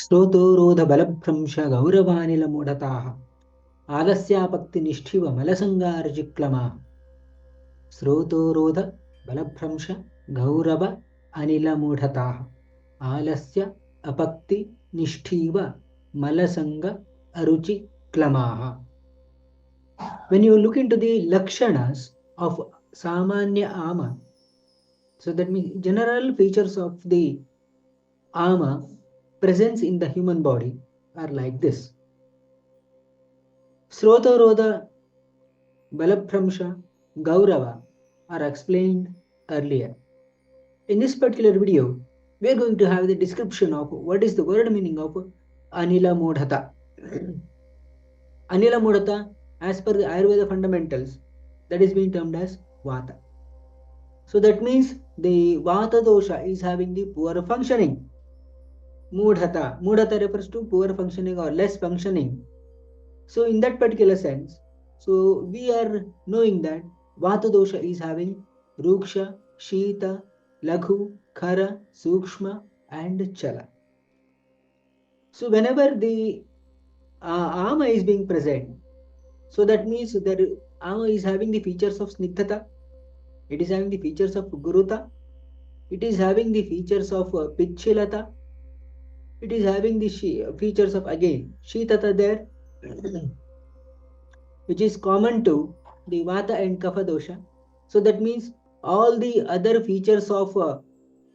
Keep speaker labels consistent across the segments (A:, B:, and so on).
A: Srotorodha Bala Bhramsha Anila Mudhata Alasya Nishtiva Malasangarjiklama Srotorodha Bala Bhramsha Anila Mudhata Alasya Apakti Nishtiva Malasanga Aruchi Klamaha. When you look into the Lakshanas of Samanya Ama, so that means general features of the Ama presence in the human body are like this. Srotorodha, Balabhramsha, Gaurava are explained earlier. In this particular video, we are going to have the description of what is the word meaning of Anila Mudhata. Anila Mudhata, as per the Ayurveda fundamentals, that is being termed as Vata. So that means the Vata dosha is having the poor functioning. Mudhata. Mudhata refers to poor functioning or less functioning. So in that particular sense, so we are knowing that Vata dosha is having Ruksha, Shita, Laghu, Khara, Sukshma and Chala. So whenever the Ama is being present, so that means that Ama is having the features of Snigdhata, it is having the features of Guruta, it is having the features of Pichilata, it is having the features of again Shitata there, which is common to the Vata and Kapha dosha. So that means all the other features of or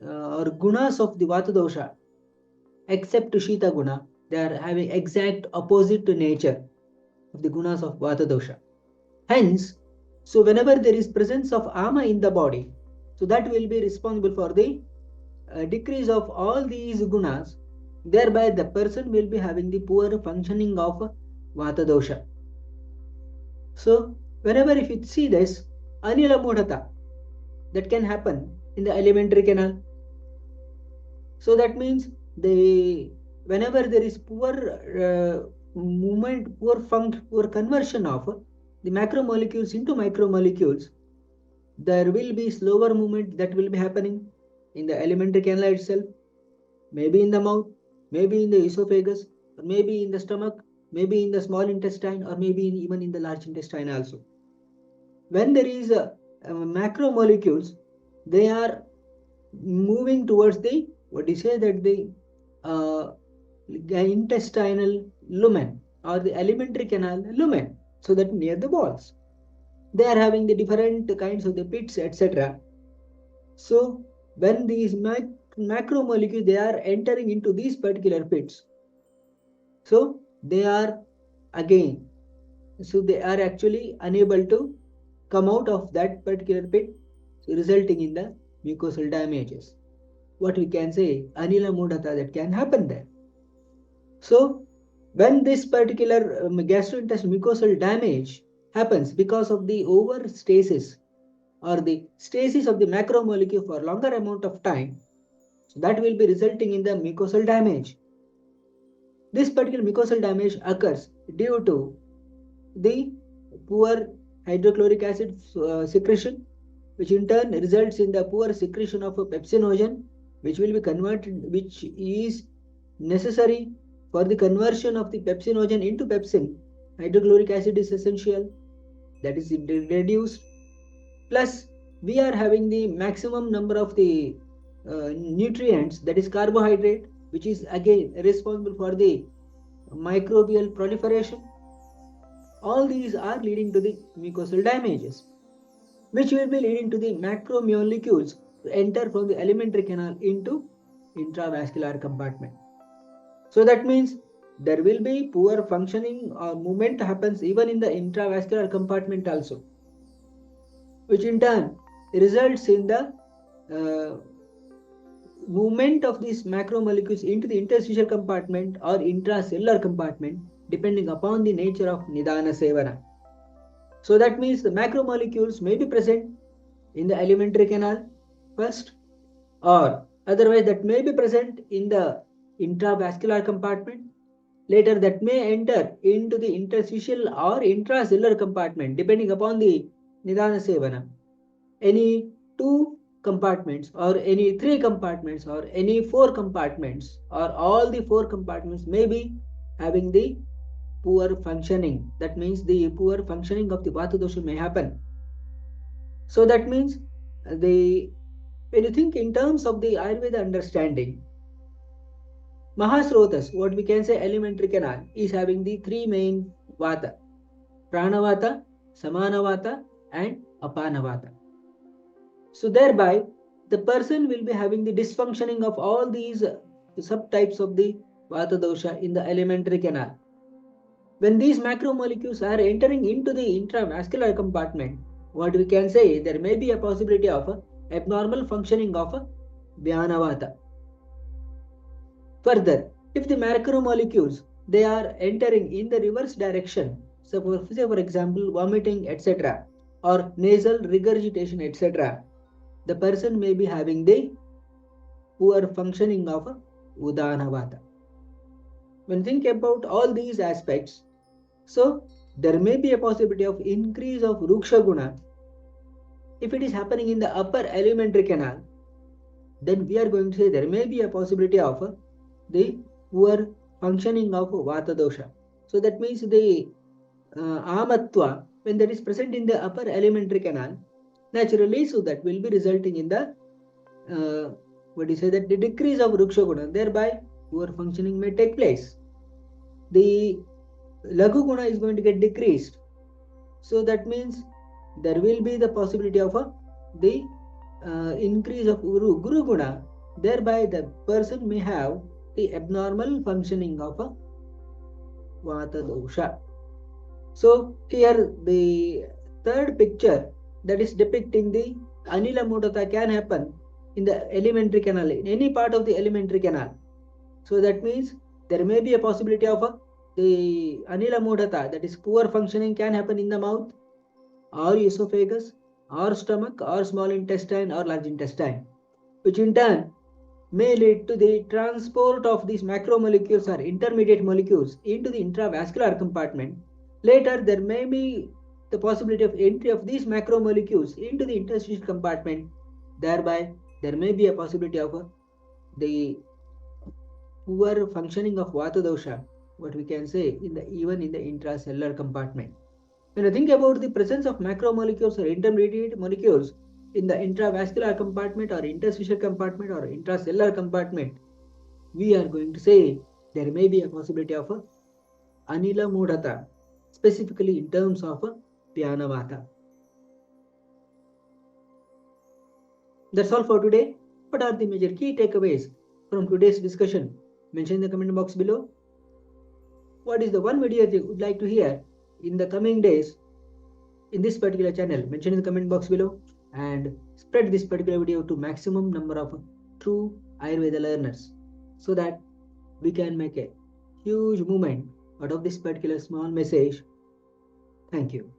A: gunas of the Vata dosha, except Shita guna, they are having exact opposite nature of the gunas of Vata dosha. Hence, so whenever there is presence of Ama in the body, so that will be responsible for the decrease of all these gunas. Thereby, the person will be having the poor functioning of Vata dosha. So, whenever if you see this, Anila Mudhata, that can happen in the alimentary canal. So that means whenever there is poor movement, poor conversion of the macromolecules into micromolecules, there will be slower movement that will be happening in the alimentary canal itself, maybe in the mouth, maybe in the esophagus, or maybe in the stomach, maybe in the small intestine, or maybe even in the large intestine also. When there is macromolecules, they are moving towards the, what do you say, that the intestinal lumen or the alimentary canal lumen, so that near the walls. They are having the different kinds of the pits, etc. So when these macromolecules, they are entering into these particular pits, so they are again, so they are actually unable to come out of that particular pit, so resulting in the mucosal damages. What we can say, Anila Mudhata, that can happen there. So when this particular gastrointestinal mucosal damage happens because of the overstasis or the stasis of the macromolecule for longer amount of time, so that will be resulting in the mucosal damage. This particular mucosal damage occurs due to the poor hydrochloric acid secretion, which in turn results in the poor secretion of a pepsinogen, which will be converted, which is necessary for the conversion of the pepsinogen into pepsin. Hydrochloric acid is essential, that is reduced. Plus, we are having the maximum number of the nutrients, that is carbohydrate, which is again responsible for the microbial proliferation. All these are leading to the mucosal damages, which will be leading to the macromolecules to enter from the alimentary canal into intravascular compartment. So that means there will be poor functioning or movement happens even in the intravascular compartment also, which in turn results in the movement of these macromolecules into the interstitial compartment or intracellular compartment, depending upon the nature of Nidana Sevana. So that means the macromolecules may be present in the alimentary canal first, or otherwise that may be present in the intravascular compartment. Later that may enter into the interstitial or intracellular compartment, depending upon the Nidana Sevana. Any two compartments or any 3 compartments or any 4 compartments or all the 4 compartments may be having the poor functioning. That means the poor functioning of the Vata dosha may happen. So that means the when you think in terms of the Ayurveda understanding, Mahasrotas, what we can say alimentary canal, is having the 3 main Vata: Pranavata, Samanavata, and Apanavata. So thereby, the person will be having the dysfunctioning of all these subtypes of the Vata dosha in the alimentary canal. When these macromolecules are entering into the intravascular compartment, what we can say, there may be a possibility of abnormal functioning of Vyanavata. Further, if the macromolecules they are entering in the reverse direction, so for example vomiting etc. or nasal regurgitation etc., the person may be having the poor functioning of Udanavata. When think about all these aspects, so there may be a possibility of increase of Ruksha Guna. If it is happening in the upper alimentary canal, then we are going to say there may be a possibility of the poor functioning of Vata dosha. So that means the Amatva, when that is present in the upper alimentary canal, naturally, so that will be resulting in the what do you say, that the decrease of Ruksha Guna, thereby poor functioning may take place. The Laghu Guna is going to get decreased. So that means there will be the possibility of the increase of Guru Guna, thereby the person may have the abnormal functioning of a Vata dosha. So here the third picture that is depicting the Anila Mudhata can happen in the alimentary canal, in any part of the alimentary canal. So that means there may be a possibility of the Anila Mudhata, that is poor functioning, can happen in the mouth or esophagus or stomach or small intestine or large intestine, which in turn may lead to the transport of these macromolecules or intermediate molecules into the intravascular compartment. Later, there may be the possibility of entry of these macromolecules into the interstitial compartment. Thereby, there may be a possibility of the poor functioning of Vata dosha, what we can say, even in the intracellular compartment. When you think about the presence of macromolecules or intermediate molecules in the intravascular compartment or interstitial compartment or intracellular compartment, we are going to say there may be a possibility of a Anila Mudhata, specifically in terms of a Vyanavata. That's all for today. What are the major key takeaways from today's discussion? Mention in the comment box below. What is the one video you would like to hear in the coming days in this particular channel? Mention in the comment box below and spread this particular video to maximum number of true Ayurveda learners so that we can make a huge movement out of this particular small message. Thank you.